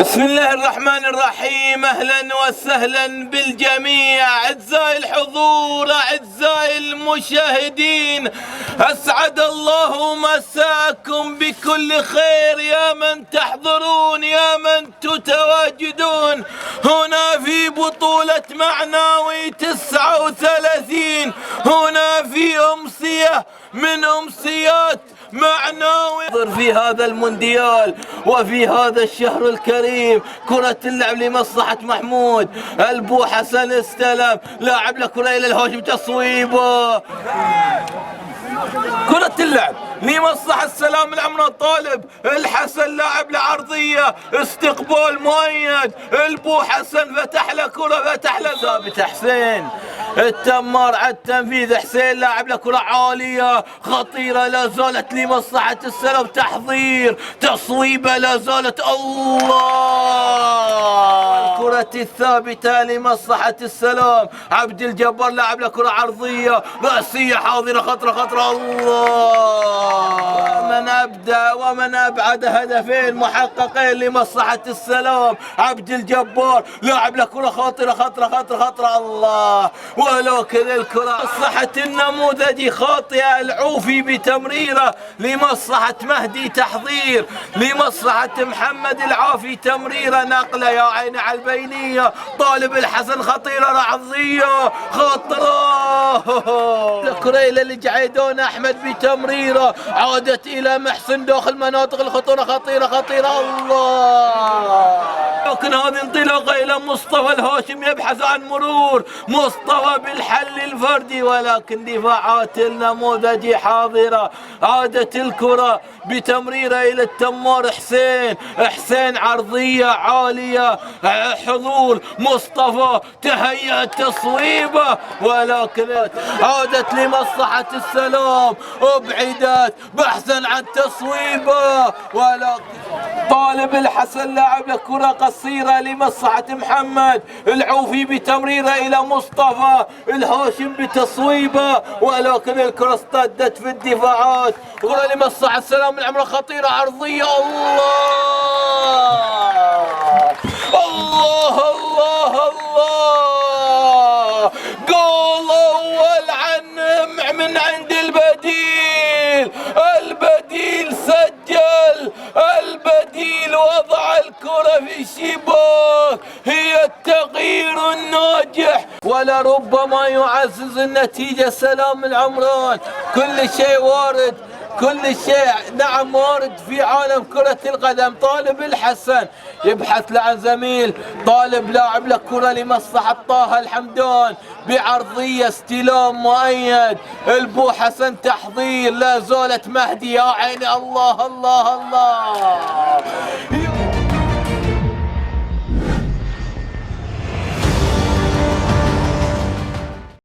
بسم الله الرحمن الرحيم. اهلا وسهلا بالجميع اعزائي الحضور، اعزائي المشاهدين، اسعد الله مساكم بكل خير يا من تحضرون، يا من تتواجدون هنا في بطولة معناوي 39، هنا في امسية من امسيات معناوي في هذا المونديال وفي هذا الشهر الكريم. كرة اللعب لمصلحة محمود. البو حسن استلم، لاعب لكرة الى الهاشم، تصويبه. كرة اللعب لمصلحة سلام العمران. طالب الحسن لاعب لعرضية، استقبال مؤيد. البو حسن فتح له كرة، فتح له ثابت حسين التمار على التنفيذ. حسين لاعب له كرة عالية خطيرة، لا زالت لمصلحة السلام. تحضير تصويبة، لا زالت. الله، الكرة الثابتة لمصلحة السلام. عبد الجبار لاعب له كرة عرضية رأسية حاضرة، خطرة خطرة. الله، من أبدع ومن أبعد هدفين محققين لمصلحة السلام. عبد الجبار لاعب له كرة خاطرة خطرة خطرة خطرة. الله، ولكن الكرة مصلحة النموذجي خاطئة. العوفي بتمريرة لمصلحة مهدي، تحضير لمصلحة محمد العافي، تمريرة نقلة يا عيني على البينية. طالب الحسن خطيرة رعضية خطرة. الكرة إلى الجعيدون أحمد بتمريرة، عادت إلى محسن داخل مناطق الخطورة، خطيرة خطيرة. الله، لكن هذه انطلاقة إلى مصطفى الهاشم يبحث عن مرور. مصطفى بالحل الفردي، ولكن دفاعات النموذجي حاضرة. عادت الكرة بتمريرة إلى التمار حسين. حسين عرضية عالية، حضور مصطفى، تهيأ تصويبة، ولكن عادت لمصلحة السلام. ابعدت بحثا عن تصويبة، ولكن طالب الحسن لاعب له كرة قصيرة لمصلحة محمد العوفي بتمريرة إلى مصطفى الهاشم بتصويبة، ولكن الكرة اصطدت في الدفاعات. كرة لمصلحة السلام العمران خطيرة عرضية. الله الله الله الله، جول أول عن من عند البديل. البديل سجل، البديل وضع الكرة في الشباك. هي التغيير الناجح، ولربما يعزز النتيجة سلام العمران. كل شيء وارد، كل شيء نعم وارد في عالم كرة القدم. طالب الحسن يبحث عن زميل. طالب لاعب له كرة لمصلحة طه الحمدان بعرضية، استلام مؤيد. البو حسن تحضير، لا زالت مهدي يا عيني. الله الله الله.